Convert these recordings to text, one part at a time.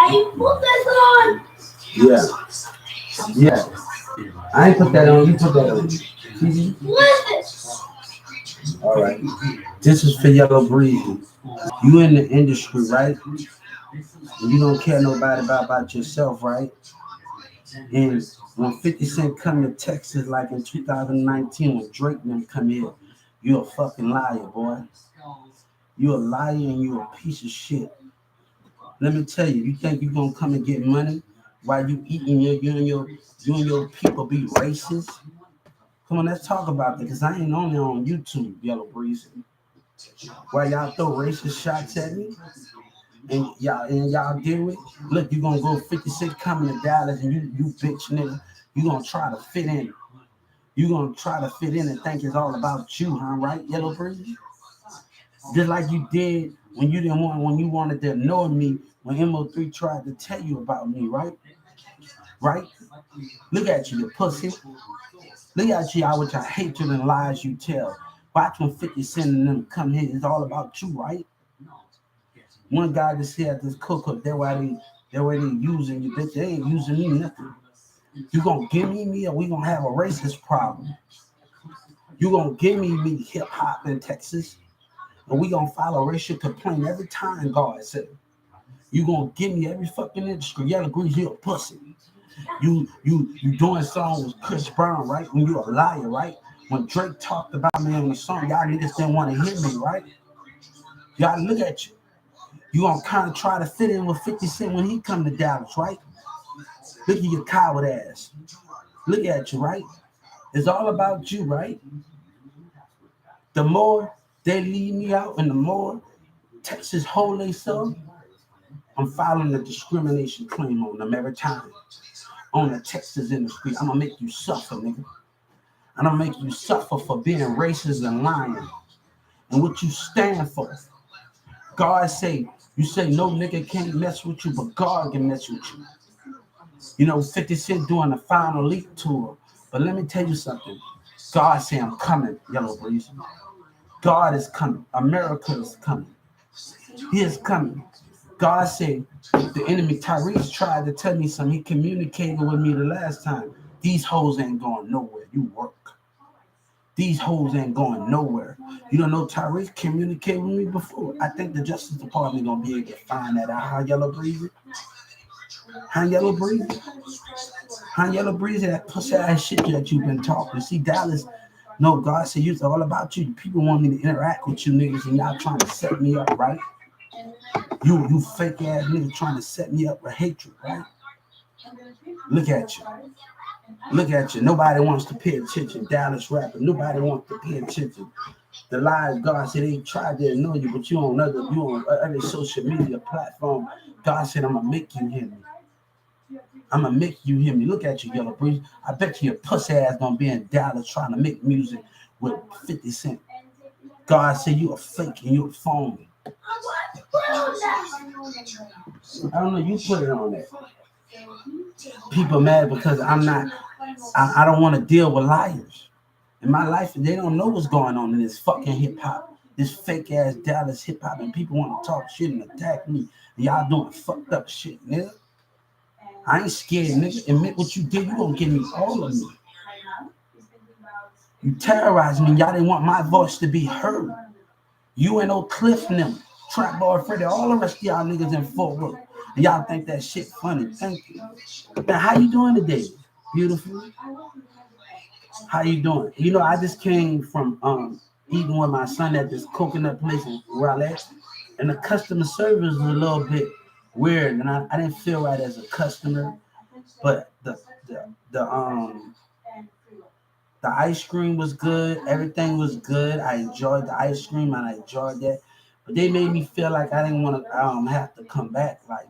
you put this on? Yeah. Yeah. I ain't put that on. You put that on. TV? What is this? All right. This is for Yellow Breezy. You in the industry, right? And you don't care nobody about yourself, right? And when 50 Cent come to Texas, like in 2019, when Drake and them come here, you a fucking liar, boy. You a liar and you a piece of shit. Let me tell you, you think you gonna come and get money while you eating you and your people be racist? Come on, let's talk about that, because I ain't only on YouTube, Yellow Breeze. Why y'all throw racist shots at me? And y'all deal with. Look, you gonna go 56 coming to Dallas, and you bitch nigga, you gonna try to fit in. You gonna try to fit in and think it's all about you, huh? Right, Yellow Breeze? Just like you did when you wanted to ignore me when MO3 tried to tell you about me, right? Right? Look at you, you pussy. Look at you, all with your hatred and lies you tell. Watch when 50 Cent and them come here. It's all about you, right? One guy just here at this cook, they're using you, bitch. They ain't using me nothing. You gonna give me or we gonna have a racist problem. You gonna give me hip hop in Texas, and we gonna file a racial complaint every time God said. You gonna give me every fucking industry. Yellow Grease, you a pussy. You doing songs with Chris Brown, right? When you a liar, right? When Drake talked about me on the song, y'all niggas didn't want to hear me, right? Y'all look at you. You gonna kind of try to fit in with 50 Cent when he come to Dallas, right? Look at your coward ass. Look at you, right? It's all about you, right? The more they leave me out and the more Texas hold they so, I'm filing a discrimination claim on them every time. On the Texas industry, I'm gonna make you suffer, nigga. I'm gonna make you suffer for being racist and lying and what you stand for. God say, you say no nigga can't mess with you, but God can mess with you. You know, 50 Cent doing the final leak tour. But let me tell you something. God say I'm coming, Yellow Breeze. God is coming. America is coming. He is coming. God said, the enemy Tyrese tried to tell me something. He communicated with me the last time. These hoes ain't going nowhere. You work. These hoes ain't going nowhere. You don't know Tyrese communicated with me before. I think the Justice Department gonna be able to find that out. How Yellow Breeze? How Yellow Breeze? How Yellow Breeze? That pussy ass shit that you've been talking. See, Dallas, no, God said it's all about you. People want me to interact with you niggas and y'all trying to set me up, right? You fake ass niggas trying to set me up with hatred, right? Look at you. Look at you. Nobody wants to pay attention. Dallas rapper. Nobody wants to pay attention. The lies God said they tried to ignore you, but you on every social media platform. God said I'm gonna make you hear me. I'm gonna make you hear me. Look at you, Yellow Breeze. I bet you your pussy ass gonna be in Dallas trying to make music with 50 Cent. God said you a fake and you a phony. I don't know. You put it on there. People mad because I'm not. I don't want to deal with liars. In my life, they don't know what's going on in this fucking hip hop, this fake ass Dallas hip hop, and people want to talk shit and attack me. And y'all doing fucked up shit, nigga. I ain't scared, nigga. Admit what you did. You gonna give me all of me. You terrorized me. Y'all didn't want my voice to be heard. You and old Cliff and them, Trap Boy Freddy, all the rest of y'all niggas in Fort Worth. And y'all think that shit funny. Thank you. Now, how you doing today? Beautiful. How you doing? You know, I just came from eating with my son at this coconut place where I live, and the customer service was a little bit weird, and I didn't feel right as a customer. But the the ice cream was good. Everything was good. I enjoyed the ice cream and I enjoyed that. But they made me feel like I didn't want to have to come back. Like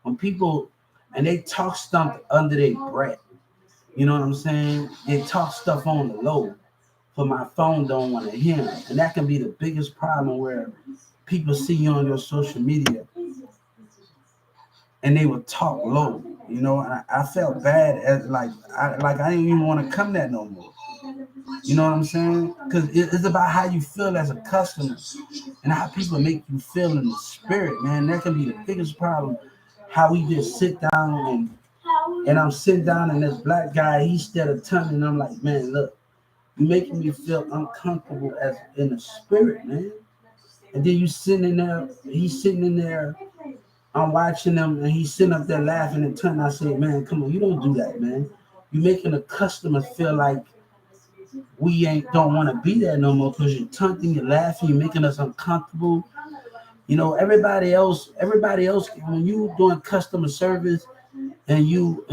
when people and they talk stuff under their breath. You know what I'm saying? They talk stuff on the low, but my phone don't want to hear it. And that can be the biggest problem where people see you on your social media and they would talk low. You know, and I felt bad as I didn't even want to come there no more. You know what I'm saying? Because it's about how you feel as a customer and how people make you feel in the spirit, man. That can be the biggest problem. how we just sit down and I'm sitting down and this black guy, he instead of turning, I'm like, man, look, you making me feel uncomfortable as in the spirit, man. And then you sitting in there, he's sitting in there, I'm watching him, and he's sitting up there laughing and turning. I say, man, come on, you don't do that, man. You're making the customers feel like we ain't don't want to be there no more because you're taunting, you're laughing, you're making us uncomfortable. You know, everybody else, when you doing customer service and you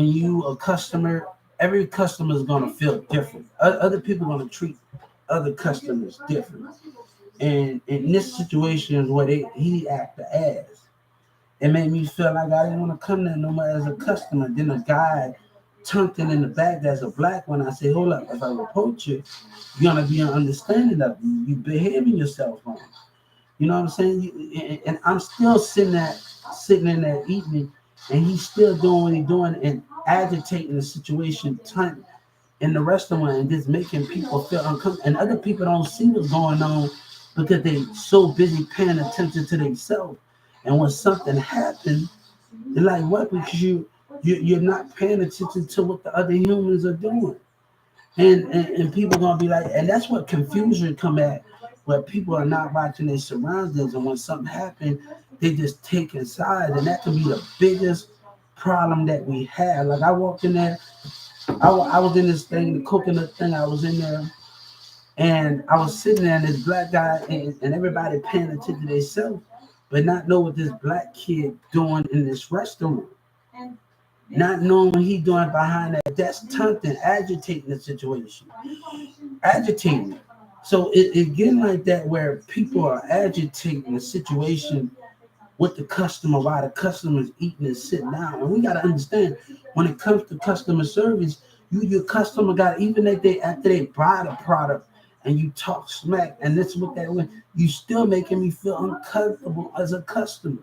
a customer, every customer is gonna feel different. Other people are gonna treat other customers different. And in this situation is what he acted as. It made me feel like I didn't want to come there no more as a customer. Then a guy turned it in the back as a black one. I said, hold up, if I report you, you're gonna be an understanding of you. You behaving yourself wrong. You know what I'm saying? And I'm still sitting in there eating, and he's still doing what he's doing and agitating the situation in the restaurant and just making people feel uncomfortable. And other people don't see what's going on because they so busy paying attention to themselves. And when something happens, they're like, what? Because you're not paying attention to what the other humans are doing. And people gonna be like, and that's what confusion come at, where people are not watching their surroundings, and when something happens, they just taking sides, and that can be the biggest problem that we have. Like I walked in there, I was in this thing, the coconut thing, I was in there, and I was sitting there, and this black guy, and everybody paying attention to themselves, but not know what this black kid doing in this restaurant. Not knowing what he doing behind that desk, taunting, agitating the situation, agitating. So it getting like that where people are agitating the situation with the customer while the customer is eating and sitting down. And we got to understand when it comes to customer service, your customer got, even if they after they buy the product and you talk smack and this with that way, you still making me feel uncomfortable as a customer.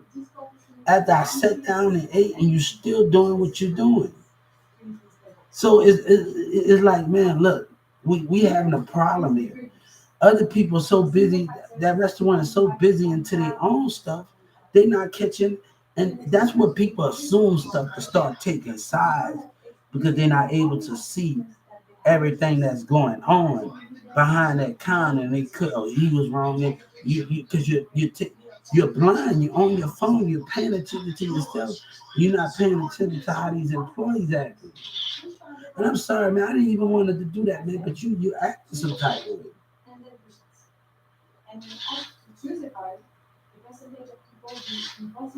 After I sat down and ate and you still doing what you're doing. So it's like, man, look, we having a problem here. Other people are so busy, that restaurant is so busy into their own stuff, they're not catching. And that's what people assume stuff to start taking sides because they're not able to see everything that's going on behind that counter. And they could, oh, he was wrong. And because you're blind, you're on your phone, you're paying attention to yourself. You're not paying attention to how these employees act. And I'm sorry, man, I didn't even want to do that, man, but you acted some type of way.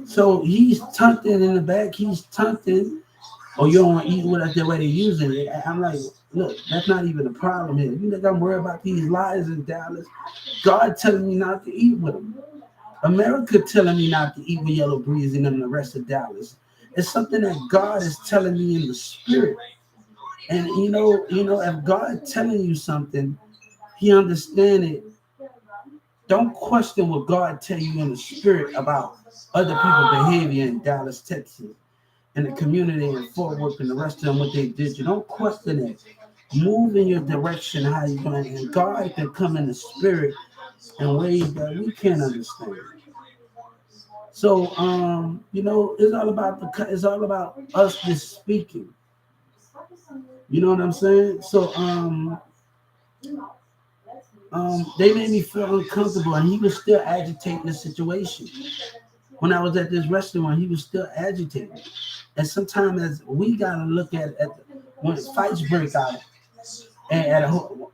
So he's tucked in the back, he's tucked in, or you don't want to eat with us the way they're using it. I'm like, look, that's not even a problem here. You think I'm worried about these lies in Dallas? God telling me not to eat with them. America telling me not to eat with Yellow Breeze and them the rest of Dallas. It's something that God is telling me in the spirit. And if God telling you something, He understand it. Don't question what God tell you in the spirit about other people's behavior in Dallas, Texas, and the community in Fort Worth and the rest of them what they did. You don't question it. Move in your direction how you going, and God can come in the spirit in ways that we can't understand. So it's all about us just speaking. You know what I'm saying? So they made me feel uncomfortable, and he was still agitating the situation. When I was at this restaurant, he was still agitating. And sometimes as we gotta look at when fights break out, and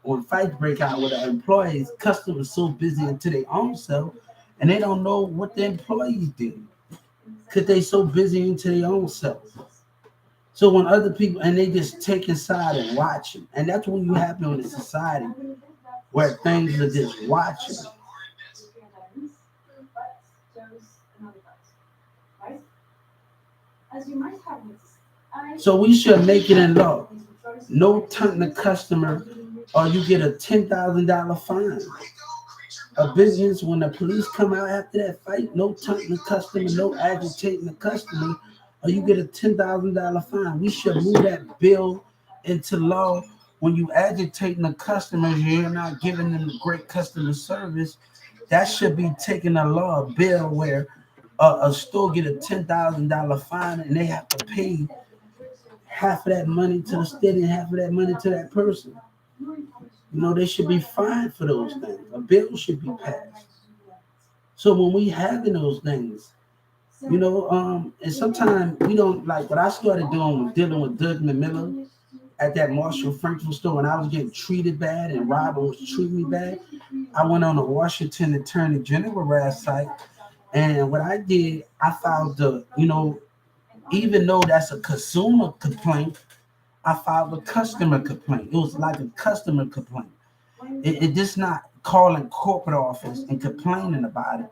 when fights break out with the employees, customers so busy into their own self, and they don't know what the employees did because they so busy into their own self. So when other people and they just take inside and watching, and that's when you happen in a society where things are just watching. So we should make it in law. No taunting the customer, or you get a $10,000 fine. A business when the police come out after that fight, no taunting the customer, no agitating the customer, or you get a $10,000 fine. We should move that bill into law. When you agitating the customers, you're not giving them great customer service. That should be taking a law bill where A store get a $10,000 fine and they have to pay half of that money to the city and half of that money to that person. They should be fined for those things. A bill should be passed. So when we having those things, and sometimes we don't like what I started doing was dealing with Doug Miller at that Marshall Franklin store when I was getting treated bad and Robert was treating me bad. I went on the Washington Attorney General website, and what I did, I filed even though that's a consumer complaint, I filed a customer complaint. It was like a customer complaint. It just not calling corporate office and complaining about it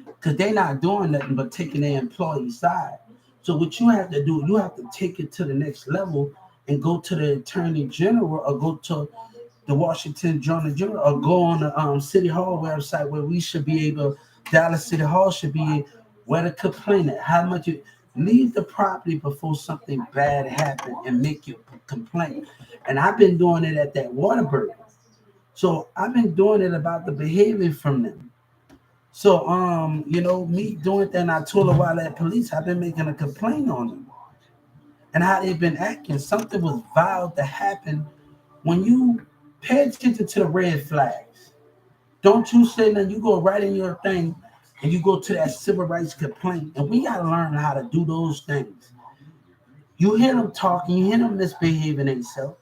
because they're not doing nothing but taking their employee side. So what you have to do, you have to take it to the next level and go to the attorney general or go to the Washington Journal General or go on the City Hall website where we should be able, Dallas City Hall should be where to complain at. How much you leave the property before something bad happen and make your complaint. And I've been doing it at that Waterbury. So I've been doing it about the behavior from them. So me doing that, and I told her while at police, I've been making a complaint on them and how they've been acting. Something was vowed to happen when you pay attention to the red flags. Don't you say nothing. You go right in your thing and you go to that civil rights complaint. And we gotta learn how to do those things. You hear them talking, you hear them misbehaving themselves.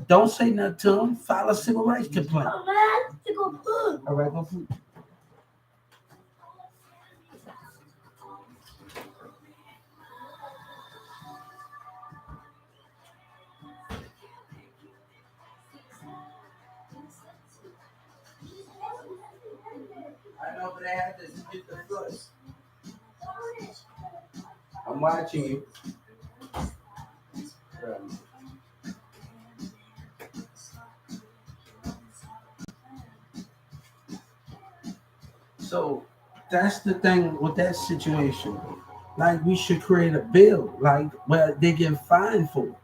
Don't say nothing to them. File a civil rights complaint. Oh, man, to go poop. All right, go poop. I know, but I have to get the flush. I'm watching you. So that's the thing with that situation. Like we should create a bill, like where they get fined for,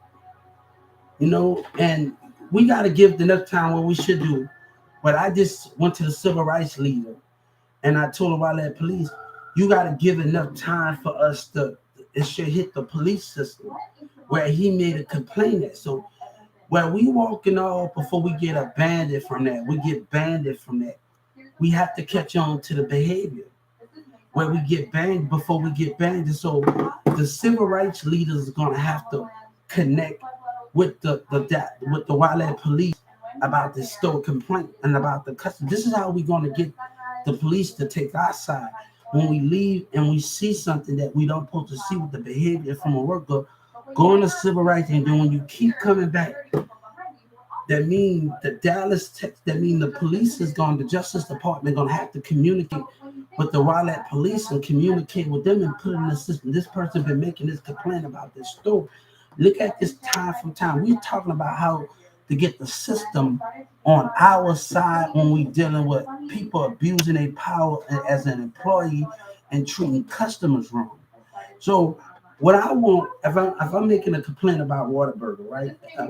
and we got to give enough time what we should do. But I just went to the civil rights leader and I told him while at police, you got to give enough time for us to, it should hit the police system where he made a complaint at. So where we walking off before we get abandoned from that, we get banded from that. We have to catch on to the behavior where we get banned before we get banned. And so the civil rights leaders are going to have to connect with the Wildland police about this store complaint and about the custom. This is how we're going to get the police to take our side. When we leave and we see something that we don't supposed to see with the behavior from a worker, go on to civil rights, and then when you keep coming back, that mean the Dallas text, that mean the police is going, the Justice Department going to have to communicate with the Raleigh police and communicate with them and put in the system. This person been making this complaint about this store. Look at this time from time. We're talking about how to get the system on our side when we dealing with people abusing their power as an employee and treating customers wrong. So what I want, if I'm making a complaint about Whataburger, right? I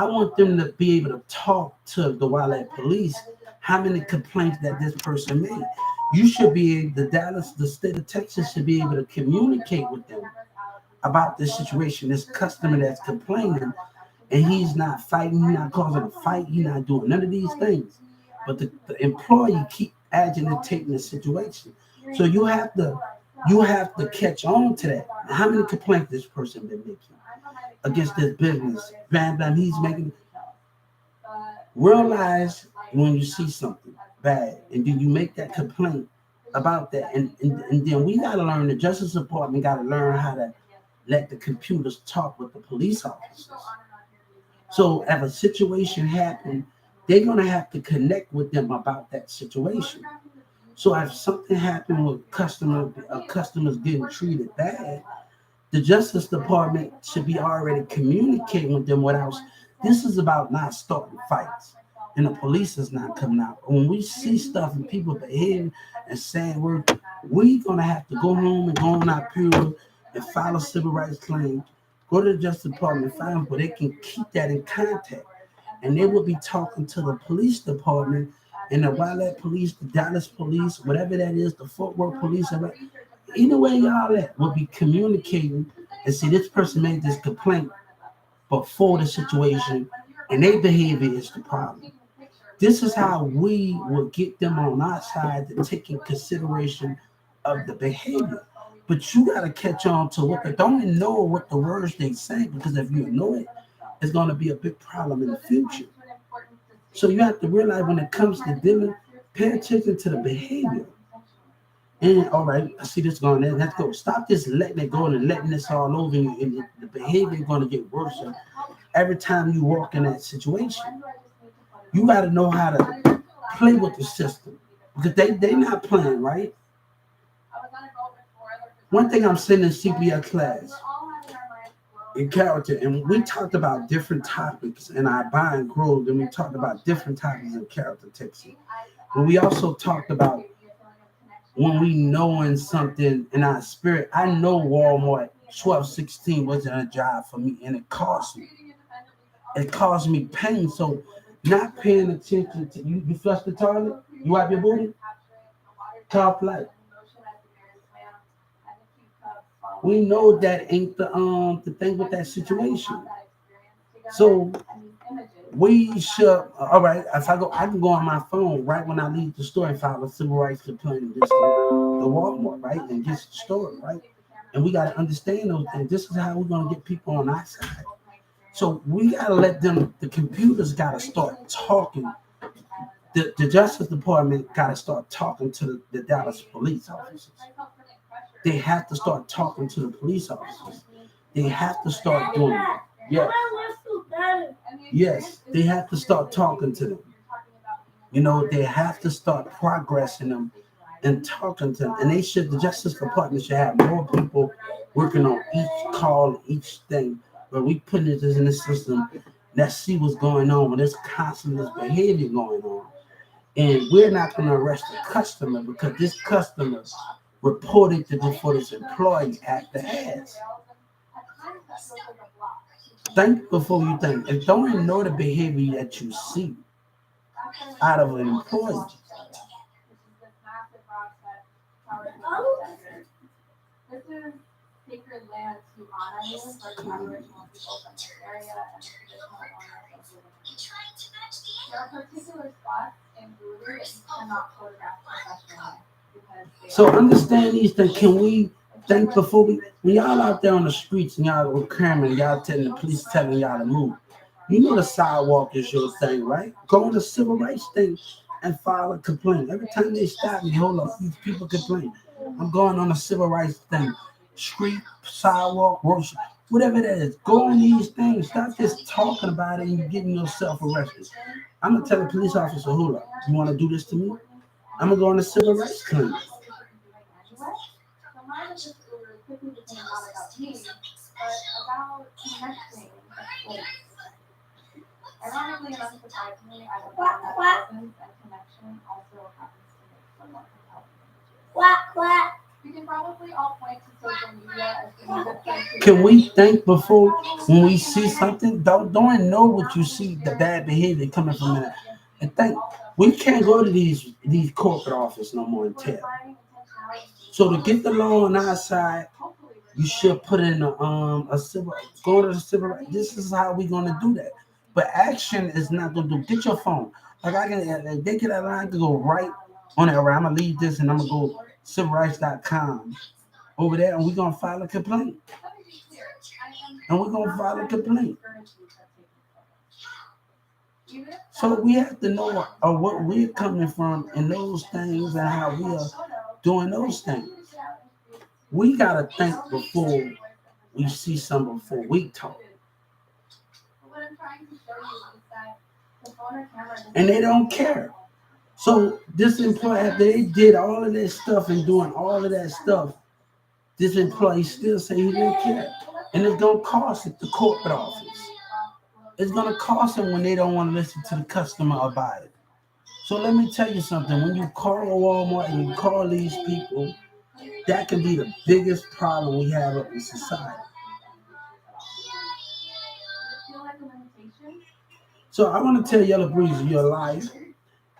want them to be able to talk to the Wildlife Police how many complaints that this person made. You should be able, the state of Texas should be able to communicate with them about this situation, this customer that's complaining, and he's not fighting, he's not causing a fight, he's not doing none of these things. But the employee keep agitating the situation. So you have to catch on to that. How many complaints this person been making against this business? Bam, bam, he's making. Realize when you see something bad, and then you make that complaint about that, and then we got to learn. The Justice Department got to learn how to let the computers talk with the police officers. So if a situation happens, they're gonna have to connect with them about that situation. So if something happened with customers getting treated bad, the Justice Department should be already communicating with them without. This is about not starting fights, and the police is not coming out. When we see stuff and people behaving and saying we're gonna have to go home and go on our period and file a civil rights claim. Go to the Justice Department and find where they can keep that in contact, and they will be talking to the police department And the Wallet police, the Dallas police, whatever that is, the Fort Worth police, either way y'all at will be communicating and see this person made this complaint before the situation and their behavior is the problem. This is how we will get them on our side to take in consideration of the behavior. But you gotta catch on to what they don't ignore what the words they say, because if you ignore it, it's gonna be a big problem in the future. So you have to realize when it comes to dealing, pay attention to the behavior. And all right, I see this going there. Let's go. Stop this letting it go and letting this all over you. And the behavior is going to get worse every time you walk in that situation. You got to know how to play with the system because they not playing, right? One thing I'm saying in CPS class in character, and we talked about different topics in our buy and grow, and we talked about different topics in character texting. And we also talked about when we knowing something in our spirit. I know Walmart 1216 wasn't a job for me, and it cost me. It caused me pain. So not paying attention to you flush the toilet, you wipe your booty, top light. We know that ain't the thing with that situation. So we should, all right, if I go, I can go on my phone right when I leave the store and file a civil rights complaint against the Walmart, right, and against the store, right? And we got to understand those things. This is how we're going to get people on our side. So we got to let them, the computers got to start talking. The Justice Department got to start talking to the Dallas police officers. They have to start talking to the police officers. They have to start doing it. Yes. Yes, they have to start talking to them. You know, they have to start progressing them and talking to them. And they should, the Justice Department should have more people working on each call, each thing. But we put this in the system. Let's see what's going on. When there's constant this behavior going on. And we're not going to arrest the customer because this customer reported to this for this employee at the ass. Think before you think. And don't ignore the behavior that you see out of an employee. So understand these things. Can we think before when y'all out there on the streets and y'all with camera and y'all telling the police telling y'all to move? You know the sidewalk is your thing, right? Go on the civil rights thing and file a complaint. Every time they stop me, hold up, these people complain. I'm going on a civil rights thing. Street, sidewalk, worship, whatever that is. Go on these things. Stop just talking about it and you're getting yourself arrested. I'm gonna tell the police officer, hold up, you wanna do this to me? I'm gonna go on a civil rights claim. Can we think before when we see something? Don't know what you see the bad behavior coming from that. And think we can't go to these corporate offices no more and tell. So to get the law on our side, you should put in a civil go to the civil rights. This is how we're gonna do that. But action is not gonna do. Get your phone. Like I can they get that line to go right on it. Right, I'm gonna leave this and I'm gonna go civilrights.com over there and we're gonna file a complaint. And we're gonna file a complaint. So we have to know what we're coming from in those things and how we are doing those things. We gotta think before we see something before we talk. And they don't care. So this employee, after they did all of that stuff and doing all of that stuff, this employee still say he didn't care. And it's gonna cost it the corporate office. It's gonna cost them when they don't want to listen to the customer about it. So let me tell you something. When you call a Walmart and you call these people, that can be the biggest problem we have in society. So I want to tell Yellow Breezy you're a liar.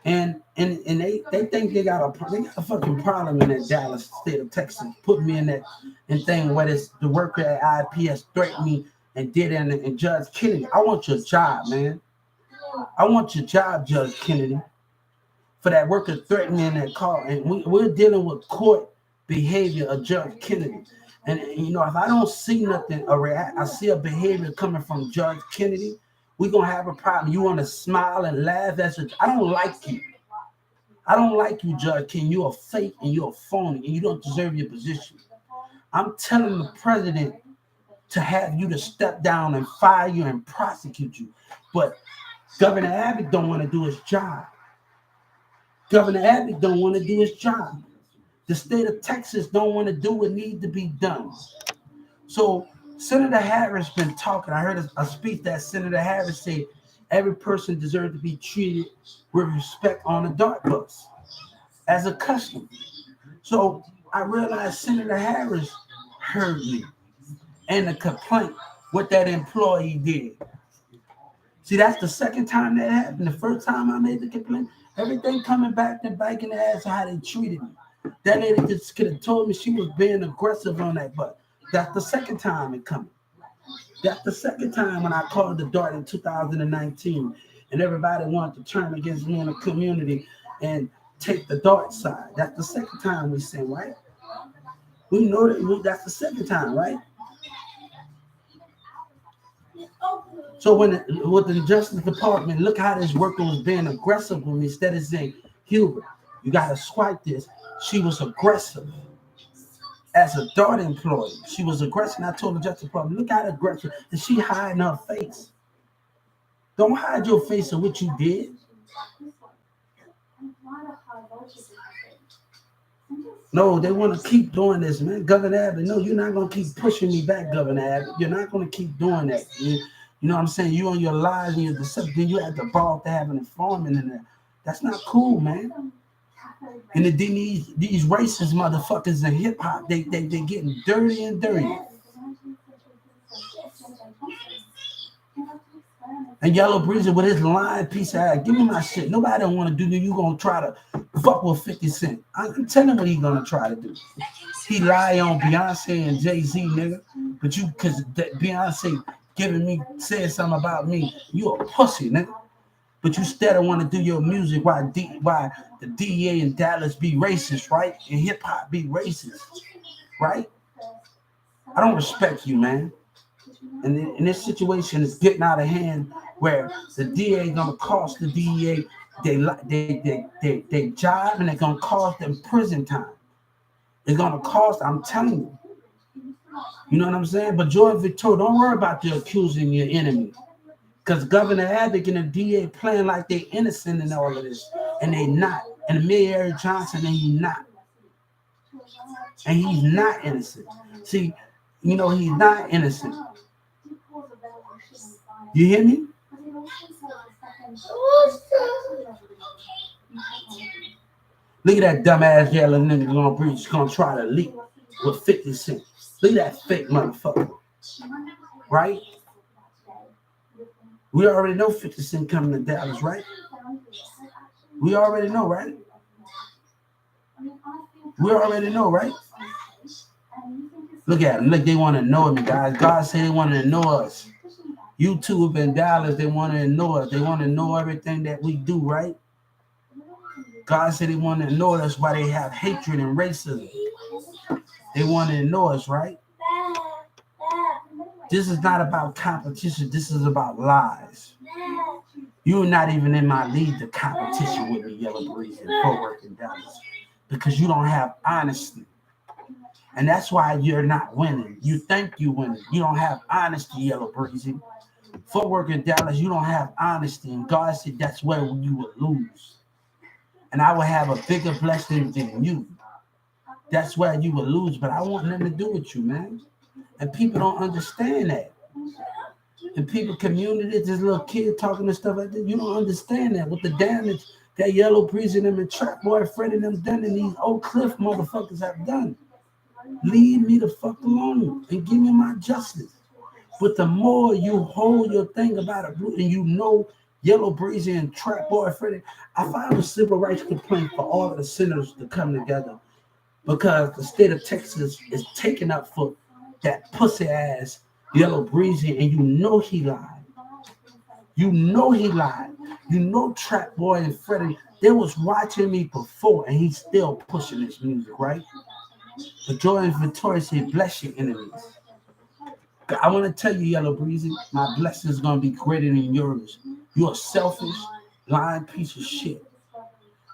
And they think they got a fucking problem in that Dallas state of Texas. Put me in that and thing where it's the worker at IPS threatened me and did it and Judge Kennedy. I want your job, man. I want your job, Judge Kennedy, for that worker threatening that call. And we're dealing with court behavior of Judge Kennedy. And if I don't see nothing or react, I see a behavior coming from Judge Kennedy, we're gonna have a problem. You want to smile and laugh at it. I don't like you. I don't like you, Judge King. You're a fake and you're a phony and you don't deserve your position. I'm telling the president to have you to step down and fire you and prosecute you. But Governor Abbott don't want to do his job. Governor Abbott don't want to do his job. The state of Texas don't want to do what needs to be done. So Senator Harris been talking. I heard a speech that Senator Harris said every person deserves to be treated with respect on the DART bus as a custom. So I realized Senator Harris heard me and the complaint what that employee did. See, that's the second time that happened. The first time I made the complaint, everything coming back and biting the ass of how they treated me. That lady just could have told me she was being aggressive on that, but that's the second time it coming. That's the second time when I called the DART in 2019 and everybody wanted to turn against me in the community and take the DART side. That's the second time we saying, right? We know that's the second time, right? So with the Justice Department, look how this worker was being aggressive with me instead of saying, Hubert, you got to swipe this. She was aggressive. As a DART employee, she was aggressive. And I told the Justice Department, look how aggressive. And she hiding her face. Don't hide your face of what you did. No, they want to keep doing this, man. Governor Abbott, no, you're not going to keep pushing me back, Governor Abbott. You're not going to keep doing that. You know what I'm saying? You on your lies and your deception. Then you have the ball to have an informant in there. That's not cool, man. And then these racist motherfuckers in hip hop, they getting dirty and dirty. And Yellow Breezy with his lying piece of ass, give me my shit. Nobody don't want to do that. You gonna try to fuck with 50 Cent. I'm telling what he gonna try to do. He lie on Beyonce and Jay-Z, nigga. But you, cause Beyonce saying something about me, you a pussy, nigga. But you still want to do your music why the DEA in Dallas be racist, right? And hip hop be racist, right? I don't respect you, man. And in this situation, it's getting out of hand where the DA gonna cost the DEA they job and they're gonna cost them prison time. It's gonna cost. I'm telling you. You know what I'm saying? But Joy Victoria, don't worry about you accusing your enemy. Because Governor Abbott and the DA playing like they innocent in all of this. And they not. And Mayor Johnson, and he's not. And he's not innocent. See, he's not innocent. You hear me? Look at that dumbass yellow nigga gonna try to leak with 50 Cent. Look at that fake motherfucker. Right? We already know 50 Cent coming to Dallas, right? We already know, right? We already know, right? Look at them. Look, they want to know me, guys. God said they want to know us. YouTube and Dallas, they want to know us. They want to know everything that we do, right? God said they want to know us why they have hatred and racism. They want to know us, right? This is not about competition. This is about lies. You're not even in my league to competition with me, Yellow Breeze and Fort Worth and Dallas, because you don't have honesty. And that's why you're not winning. You think you're winning. You don't have honesty, Yellow Breezy. Fort Worth and Dallas, you don't have honesty. And God said that's where you will lose. And I will have a bigger blessing than you. That's where you will lose. But I want nothing to do with you, man. And people don't understand that. And people, community, this little kid talking and stuff like that, you don't understand that. With the damage that Yellow Breezy and them and Trap Boy Fred and them done and these Oak Cliff motherfuckers have done. Leave me the fuck alone and give me my justice. But the more you hold your thing about it, and Yellow Breezy and Trap Boy Freddy. I filed a civil rights complaint for all of the senators to come together because the state of Texas is taking up for that pussy ass Yellow Breezy, and you know he lied. You know he lied. You know Trap Boy and Freddy, they was watching me before, and he's still pushing his music, right? But Jordan Victoria said, bless your enemies. I want to tell you, Yellow Breezy, my blessing is going to be greater than yours. You're a selfish, lying piece of shit.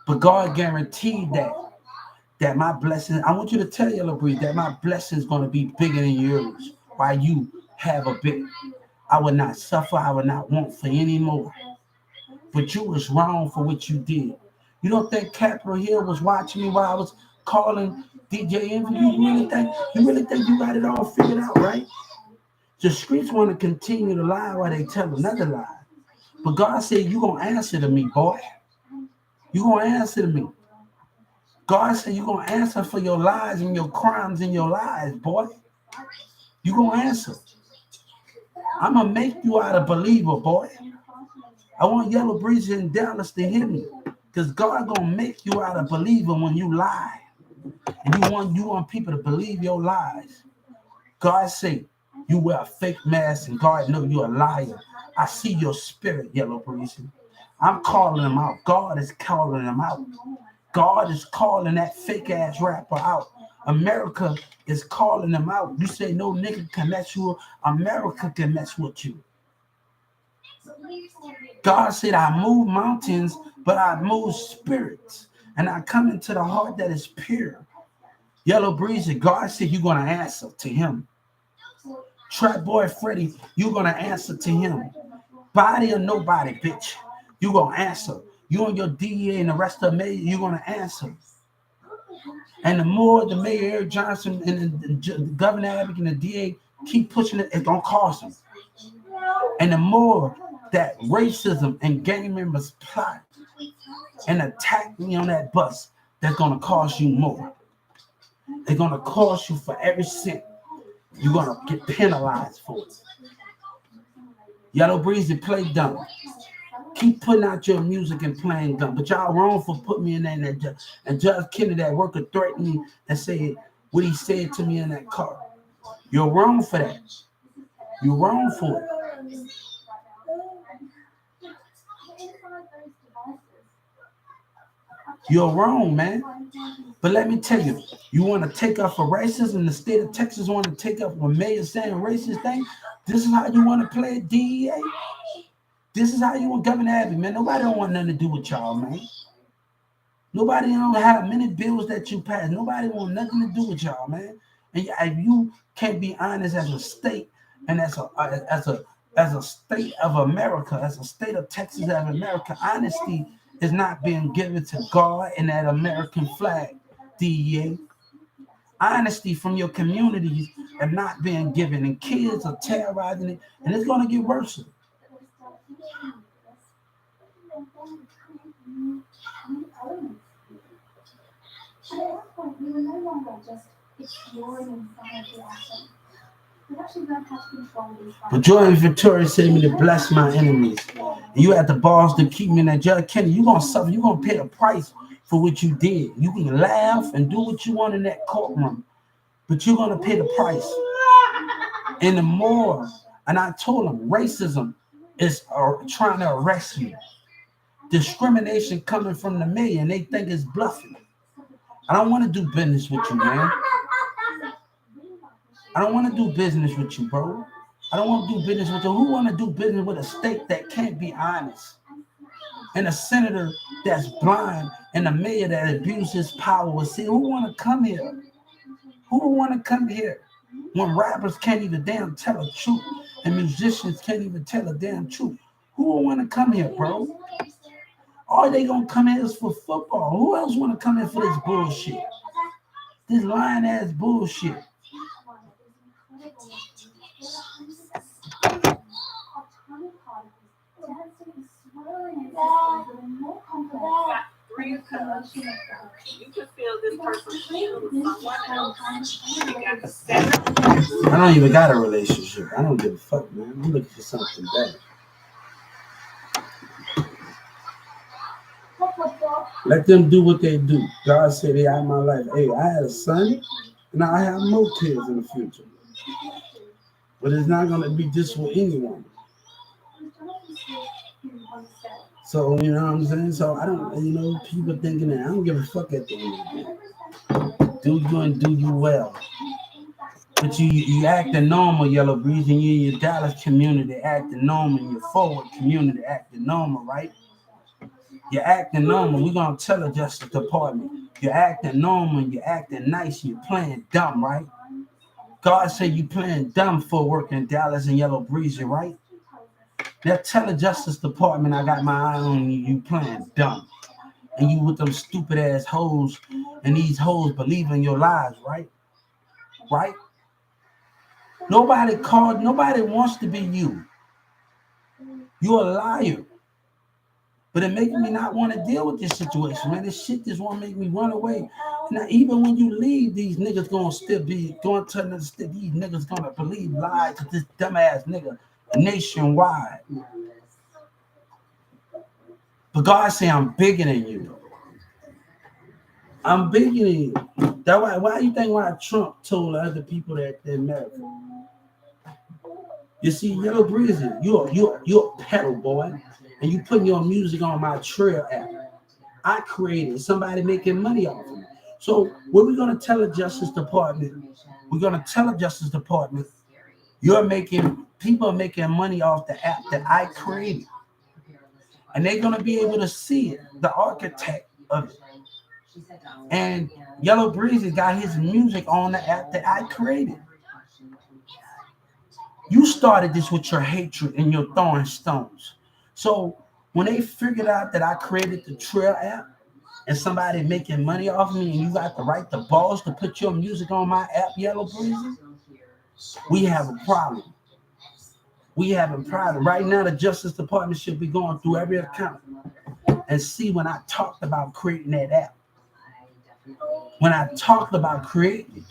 But God guaranteed that my blessing, I want you to tell Yellow Breezy that my blessing is going to be bigger than yours. While you have a bit, I will not suffer, I will not want for any more. But you was wrong for what you did. You don't think Capitol Hill was watching me while I was calling DJ Envy? You really think you got it all figured out, right? The streets want to continue to lie while they tell another lie. But God said, you going to answer to me, boy. You going to answer to me. God said, you going to answer for your lies and your crimes and your lies, boy. You going to answer. I'm going to make you out a believer, boy. I want Yellow Breezy in Dallas to hear me. Because God going to make you out a believer when you lie. And you want people to believe your lies. God say, you wear a fake mask and God know you're a liar. I see your spirit, Yellow Breezy. I'm calling them out. God is calling them out. God is calling that fake ass rapper out. America is calling them out. You say no nigga can mess you. America can mess with you. God said, I move mountains, but I move spirits. And I come into the heart that is pure. Yellow Breezy, God said you're going to answer to him. Trap Boy Freddy, you're going to answer to him. Body or nobody, bitch. You're going to answer. You and your DA and the rest of the mayor, you're going to answer. And the more the Mayor Eric Johnson and the Governor Abbott and the DA keep pushing it, it's going to cost them. And the more that racism and gang members plot and attack me on that bus, that's going to cost you more. They're going to cost you for every cent. You're going to get penalized for it. Yellow Breezy, play dumb. Keep putting out your music and playing dumb. But y'all wrong for putting me in there. And Judge Kennedy, that worker, threatened me and said what he said to me in that car. You're wrong for that. You're wrong for it. You're wrong, man. But let me tell you, you want to take up for racism? The state of Texas want to take up for mayor saying racist thing? This is how you want to play it, DEA? This is how you want Governor Abbott, man. Nobody don't want nothing to do with y'all, man. Nobody don't have many bills that you pass. Nobody want nothing to do with y'all, man. And if you can't be honest as a state and as a state of America, as a state of Texas of America, honesty is not being given to God and that American flag, DEA. Honesty from your communities are not being given, and kids are terrorizing it, and it's going to get worse. But Jordan Victoria said me to bless my enemies. And you had the balls to keep me in that Judge Kennedy. You're going to suffer. You're going to pay the price for what you did. You can laugh and do what you want in that courtroom, but you're going to pay the price. And the more, and I told them, racism is trying to arrest me. Discrimination coming from the mayor, and they think it's bluffing. I don't want to do business with you, man. I don't want to do business with you, bro. I don't want to do business with you. Who want to do business with a state that can't be honest? And a senator that's blind and a mayor that abuses power. See, who want to come here? Who want to come here when rappers can't even damn tell the truth and musicians can't even tell the damn truth? Who want to come here, bro? All they gonna come here is for football. Who else want to come here for this bullshit? This lying ass bullshit. You can feel this person someone else. You got to set. I don't even got a relationship. I don't give a fuck, man. I'm looking for something better. Let them do what they do. God said they out my life. Hey, I had a son, and I have more kids in the future. But it's not gonna be just for anyone. So you know what I'm saying? So I don't, people thinking that I don't give a fuck at the end of the day. Do you and do you well. But you acting normal, Yellow Breeze, and you in your Dallas community acting normal, and your forward community acting normal, right? You're acting normal. We're gonna tell the Justice Department. You're acting normal, you're acting nice, you're playing dumb, right? God said you playing dumb for working in Dallas and Yellow Breezy, right? Now tell the Justice Department I got my eye on you, you playing dumb. And you with them stupid ass hoes, and these hoes believe in your lies, right? Right? Nobody wants to be you. You're a liar. But it makes me not want to deal with this situation, man. This shit just want to make me run away. Now, even when you leave, these niggas gonna still be going to another state. These niggas gonna believe lies to this dumbass nigga nationwide. But God say I'm bigger than you. I'm bigger than you. That why you think why Trump told other people that they're America? You see, Yellow Breezy, you're a pedal boy, and you putting your music on my Trail app. I created somebody making money off of it. So what we're gonna tell the Justice Department, we're gonna tell the Justice Department, people are making money off the app that I created. And they're gonna be able to see it, the architect of it. And Yellow Breezy got his music on the app that I created. You started this with your hatred and your throwing stones. So when they figured out that I created the Trail app and somebody making money off of me, and you got the right, the balls to put your music on my app, Yellow Breezy, we have a problem. We have a problem. Right now, the Justice Department should be going through every account and see when I talked about creating that app. When I talked about creating it.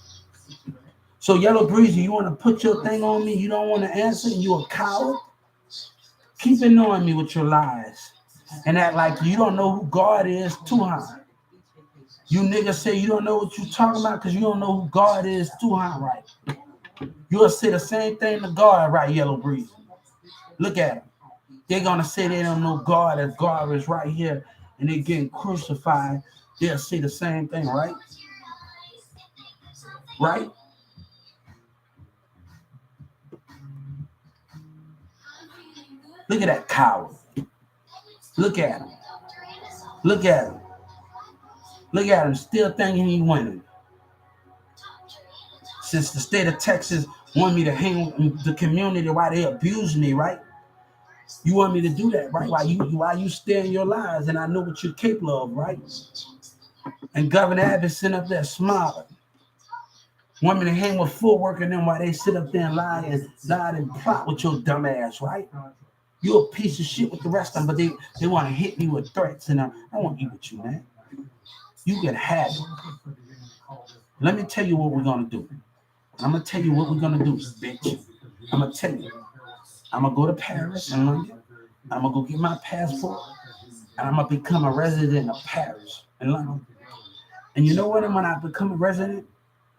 So Yellow Breezy, you want to put your thing on me, you don't want to answer, and you a coward? Keep annoying me with your lies and act like you don't know who God is too high. You niggas say you don't know what you talking about because you don't know who God is too high, right? You'll say the same thing to God, right, Yellow Breeze? Look at them. They're going to say they don't know God if God is right here and they're getting crucified. They'll say the same thing, right? Right? Look at that coward. Look at him. Look at him. Look at him still thinking he's winning. Since the state of Texas want me to hang with the community while they abuse me, right? You want me to do that, right? Why you stay in your lies and I know what you're capable of, right? And Governor Abbott sitting up there smiling. Want me to hang with full work and them while they sit up there and lie and plot with your dumb ass, right? You're a piece of shit with the rest of them, but they want to hit me with threats and I won't eat with you, man. You can have it. Let me tell you what we're gonna do. I'm gonna tell you what we're gonna do, bitch. I'm gonna tell you. I'm gonna go to Paris and London. I'm gonna go get my passport, and I'm gonna become a resident of Paris and London. And you know what? When I become a resident,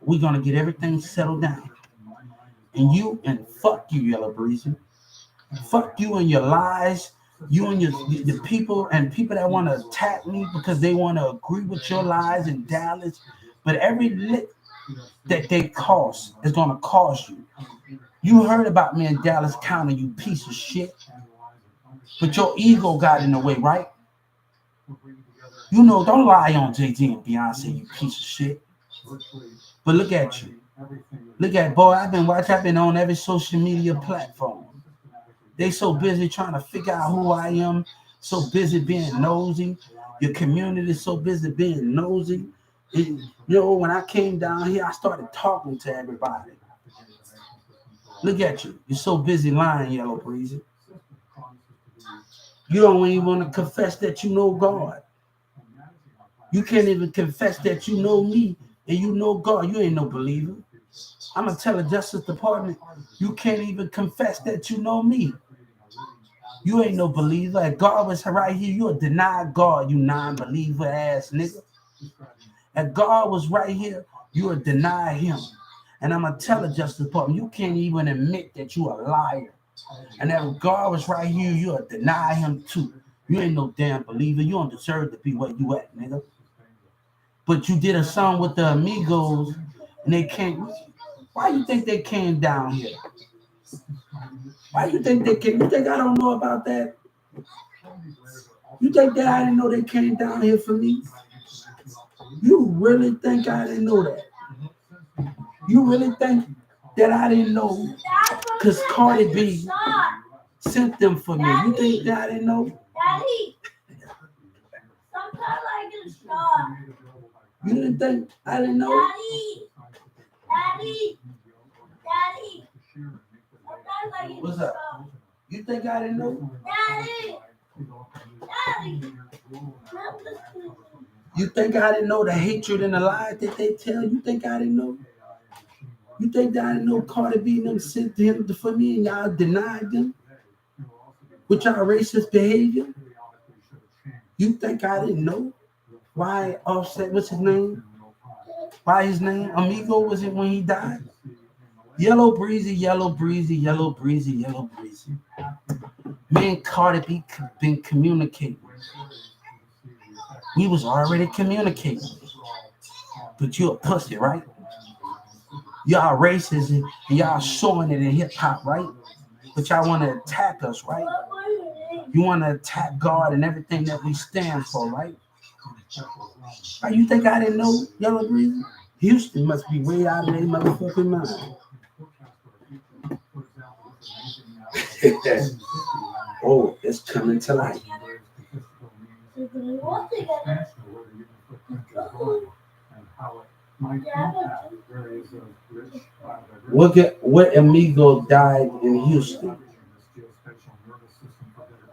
we're gonna get everything settled down. And fuck you, Yellow Breezy. Fuck you and your lies. You and the people and people that want to attack me because they want to agree with your lies in Dallas. But every lick that they cost is gonna cost you. You heard about me in Dallas County, you piece of shit. But your ego got in the way, right? You know, don't lie on Jay-Z and Beyonce, you piece of shit. But look at you. Look at, boy, I've been on every social media platform. They so busy trying to figure out who I am, so busy being nosy. Your community is so busy being nosy. And, when I came down here, I started talking to everybody. Look at you. You're so busy lying, Yellow Breezy. You don't even want to confess that you know God. You can't even confess that you know me and you know God. You ain't no believer. I'm going to tell the Justice Department, you can't even confess that you know me. You ain't no believer. If God was right here, you a denied God, you non-believer ass nigga. If God was right here, you would deny him. And I'm going to tell the Justice Department, you can't even admit that you a liar. And if God was right here, you would deny him too. You ain't no damn believer. You don't deserve to be where you at, nigga. But you did a song with the Amigos, and they came. Why you think they came down here? Why you think they came? You think I don't know about that? You think that I didn't know they came down here for me? You really think I didn't know that? You really think that I didn't know? Because Cardi B sent them for me. You think that I didn't know? Daddy, sometimes I get shot. You didn't think I didn't know? Daddy. Sometimes I get What's up? shot. You think I didn't know? Daddy. You think I didn't know the hatred and the lies that they tell? You think I didn't know? You think that I didn't know Cardi B and them sent him for me and y'all denied them with y'all racist behavior? You think I didn't know? Why Offset, what's his name? Why his name? Amigo was it when he died? Yellow breezy, yellow breezy, yellow breezy, yellow breezy. Me and Cardi B been communicating. We was already communicating. But you a pussy, right? Y'all racist and y'all showing it in hip hop, right? But y'all want to attack us, right? You want to attack God and everything that we stand for, right? Why you think I didn't know Yellow Breezy? Houston must be way out of their motherfucking mind. Oh, it's coming to light. What amigo died in Houston?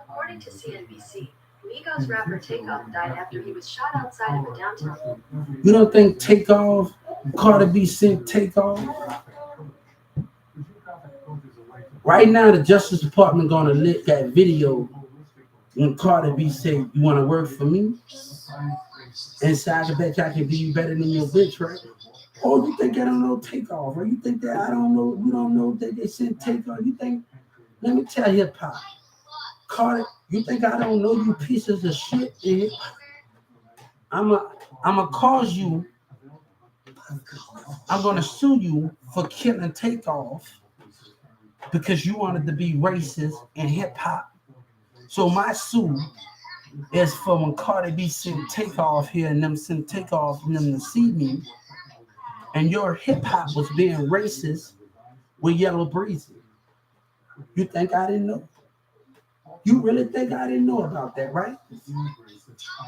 According to CNBC, Migos rapper Takeoff died after he was shot outside of a downtown. You don't think Takeoff, Cardi B sent Takeoff? Right now, the Justice Department gonna look at video when Cardi B say, "You want to work for me?" And say, "I can bet you I can do you better than your bitch, right?" Oh, you think I don't know Takeoff, or you think that I don't know? You don't know that they sent Takeoff? You think? Let me tell you, Pop, Cardi, you think I don't know you pieces of shit? I'ma cause you. I'm gonna sue you for killing Takeoff because you wanted to be racist in hip hop. So my suit is for when Cardi B sent Takeoff here and them sent Takeoff and them to see me, and your hip hop was being racist with Yellow Breezy. You think I didn't know? You really think I didn't know about that, right?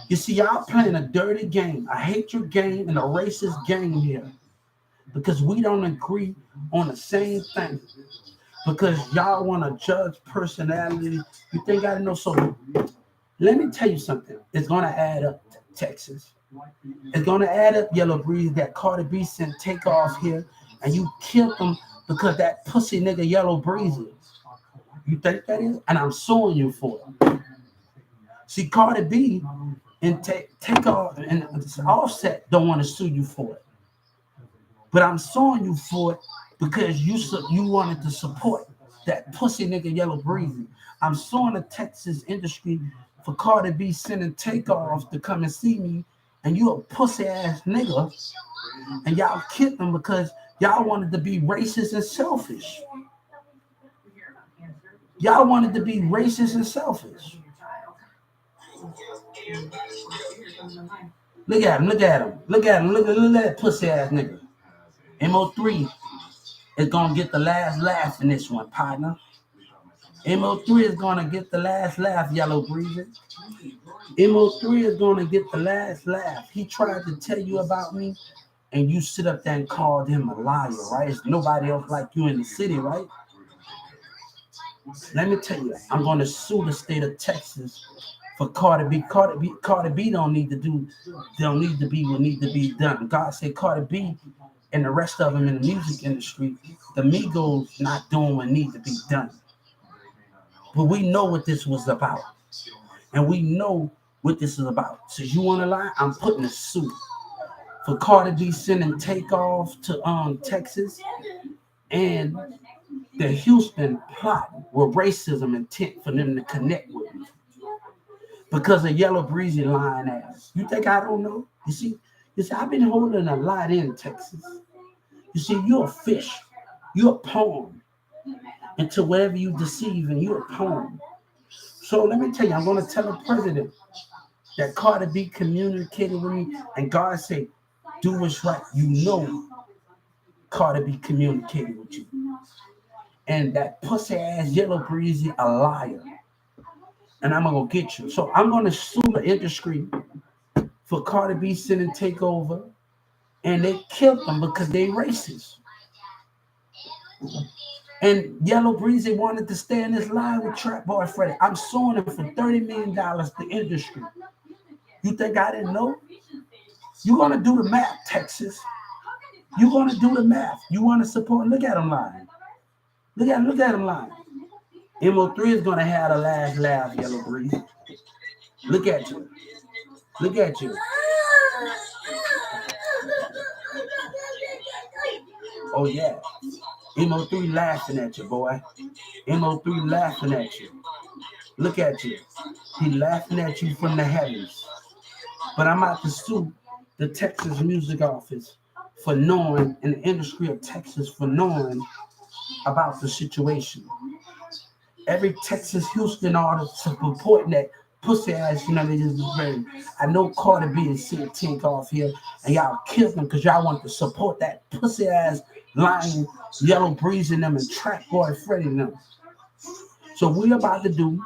You see, y'all playing a dirty game, a hatred game, and a racist game here because we don't agree on the same thing. Because y'all want to judge personality. You think I didn't know? So let me tell you something. It's going to add up, Texas. It's going to add up, Yellow Breeze, that Cardi B sent Takeoff here, and you killed him because that pussy nigga Yellow Breezy. You think that is? And I'm suing you for it. See, Cardi B and Takeoff and Offset don't want to sue you for it. But I'm suing you for it because you wanted to support that pussy nigga Yellow Breezy. I'm suing the Texas industry for Cardi B sending Takeoff to come and see me, and you a pussy ass nigga, and y'all killed them because y'all wanted to be racist and selfish. Y'all wanted to be racist and selfish. Look at him, look at him, look at him, look at that pussy ass nigga. MO3 is gonna get the last laugh in this one, partner. MO3 is gonna get the last laugh, Yellow Breezy. MO3 is gonna get the last laugh. He tried to tell you about me, and you sit up there and called him a liar, right? There's nobody else like you in the city, right? Let me tell you, I'm gonna sue the state of Texas for Cardi B. Cardi B don't need to be what need to be done. God said Cardi B and the rest of them in the music industry, the Migos not doing what need to be done. But we know what this was about. And we know what this is about. So you want to lie? I'm putting a suit for Cardi B sending Takeoff to Texas and the Houston plot with racism intent for them to connect with me because of Yellow Breezy lying ass. You think I don't know? You see, I've been holding a lot in Texas. You see, you're a fish, you're a pawn into wherever you deceive, and you're a pawn. So let me tell you, I'm going to tell the president that Carter B communicated with me, and God said, do what's right. You know Carter B communicated with you. And that pussy ass Yellow Breezy a liar. And I'm going to get you. So I'm going to sue the industry for Carter B sending Takeover, and they killed them because they racist. And Yellow Breezy wanted to stay in this line with Trap Boy Freddy. I'm suing him for $30 million, the industry. You think I didn't know? You're going to do the math, Texas. You're going to do the math. You want to support? Look at him lying. Look at him lying. MO3 is going to have the last laugh, Yellow Breeze. Look at you. Look at you. Oh, yeah. MO3 laughing at you, boy. MO3 laughing at you. Look at you. He laughing at you from the heavens. But I'm out to sue the Texas Music Office for knowing, in the industry of Texas, for knowing about the situation. Every Texas Houston artist supporting that pussy ass, they just ready. I know Carter B and Sid Tink off here, and y'all killed them because y'all want to support that pussy ass lying Yellow Breeze in them and Trap Boy Freddy in them. So we about to do,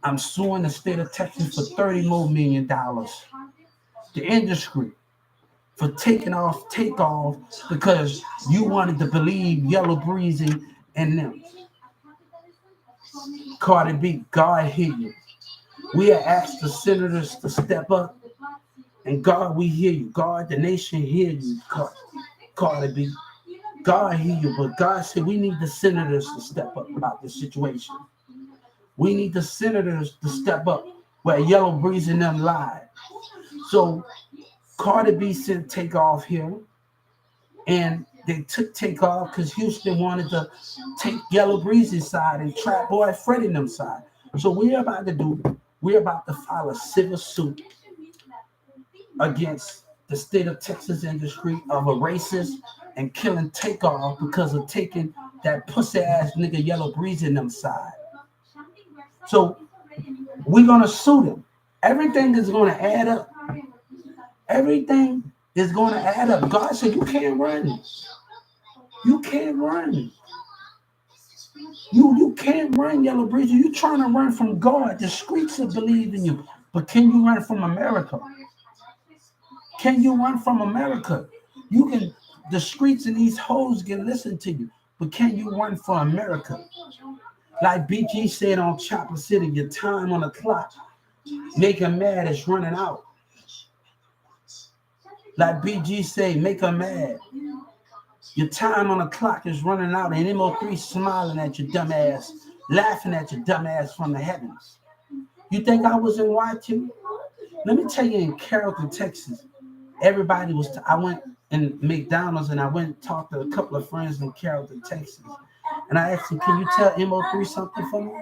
I'm suing the state of Texas for $30 more million. The industry for takeoff because you wanted to believe Yellow Breezy and them. Cardi B, God hear you. We have asked the senators to step up, and God, we hear you. God, the nation hear you, Cardi B. God hear you, but God said we need the senators to step up about this situation. We need the senators to step up where Yellow Breeze and them lied. So Cardi B sent Takeoff here, and they took Takeoff because Houston wanted to take Yellow Breeze's side and Trap Boy Freddy them side. So we're about to file a civil suit against the state of Texas industry of a racist and killing Takeoff because of taking that pussy ass nigga Yellow Breeze in them side. So we're gonna sue them. Everything is gonna add up. Everything is gonna add up. God said you can't run. You can't run. You can't run, Yellow Breeze. You trying to run from God. The streets will believe in you. But can you run from America? Can you run from America? You can, the streets and these hoes can listen to you. But can you run for America? Like BG said on Chopper City, your time on the clock, make her mad, is running out. Like BG say, make her mad. Your time on the clock is running out, and MO3 smiling at your dumb ass, laughing at your dumb ass from the heavens. You think I was in Y2? Let me tell you, in Carrollton, Texas, everybody was. I went in McDonald's and I went and talked to a couple of friends in Carrollton, Texas, and I asked them, "Can you tell MO3 something for me?"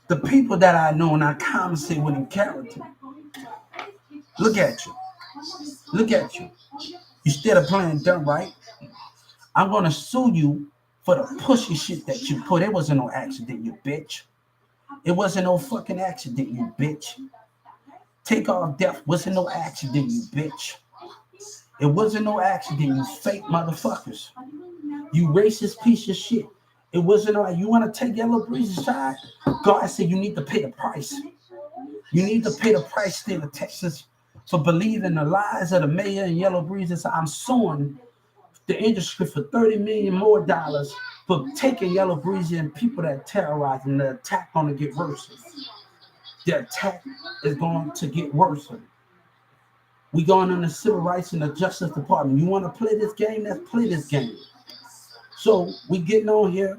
The people that I know and I conversate with in Carrollton, look at you. Look at you. You still playing dumb, right? I'm gonna sue you for the pushy shit that you put. It wasn't no accident, you bitch. It wasn't no fucking accident, you bitch. Takeoff death wasn't no accident, you bitch. It wasn't no accident, you fake motherfuckers. You racist piece of shit. It wasn't no, you want to take Yellow Breeze's side? God said you need to pay the price. You need to pay the price, state of Texas, for believing the lies of the mayor and Yellow Breeze. I'm suing the industry for $30 million more for taking Yellow Breeze and people that terrorize them. The attack going to get worse. The attack is going to get worse. We going on the civil rights and the justice department. You want to play this game? Let's play this game. So we getting on here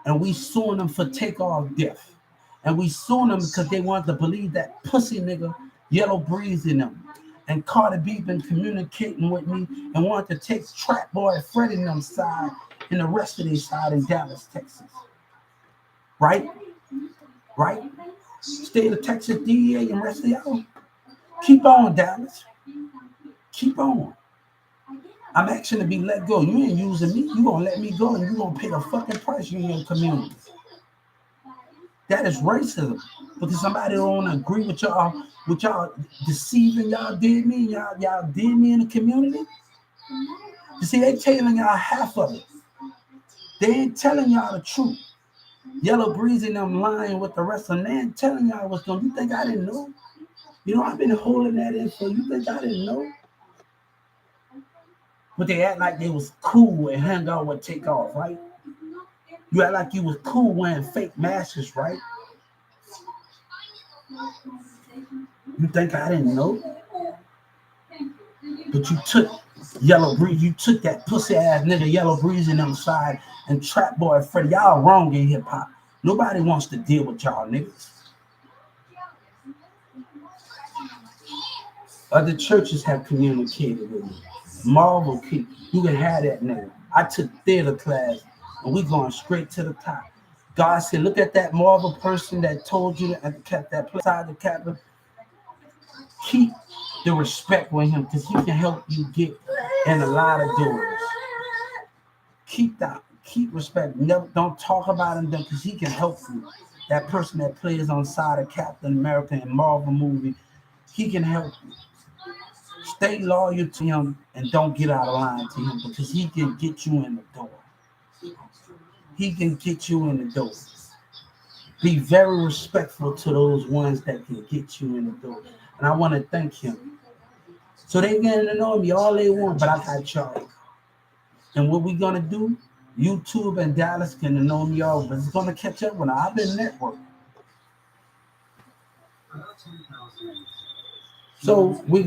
and we suing them for takeoff death. And we suing them because they want to believe that pussy nigga Yellow Breeze in them. And Carter B been communicating with me and wanted to take Trap Boy Freddy and them side and the rest of their side in Dallas, Texas. Right? Right? State of Texas DEA and rest of y'all. Keep on, Dallas. Keep on. I'm asking to be let go. You ain't using me. You gonna let me go and you gonna pay the fucking price you in your community. That is racism. Because somebody don't want to agree with y'all deceiving y'all did me, y'all did me in the community. You see, they telling y'all half of it. They ain't telling y'all the truth. Yellow Breeze and them lying with the rest of them. They ain't telling y'all what's going on. You think I didn't know? You know, I've been holding that in for you. Think I didn't know? But they act like they was cool and hung out with Takeoff, right? You act like you was cool wearing fake masks, right? You think I didn't know? But you took Yellow Breeze, you took that pussy ass nigga Yellow Breeze in them side and Trap Boy Freddy. Y'all wrong in hip hop. Nobody wants to deal with y'all niggas. Other churches have communicated with me. Marvel, you can have that nigga. I took theater class and we going straight to the top. God said, look at that Marvel person that told you and kept that side the captain. Keep the respect with him because he can help you get in a lot of doors. Keep respect. Never don't talk about him because he can help you. That person that plays on side of Captain America in Marvel movie, he can help you. Stay loyal to him and don't get out of line to him because he can get you in the door. He can get you in the door. Be very respectful to those ones that can get you in the door. And I want to thank him. So they getting to know me all they want, but I got y'all. And what we gonna do? YouTube and Dallas can know me all, but it's gonna catch up when I've been networking. So we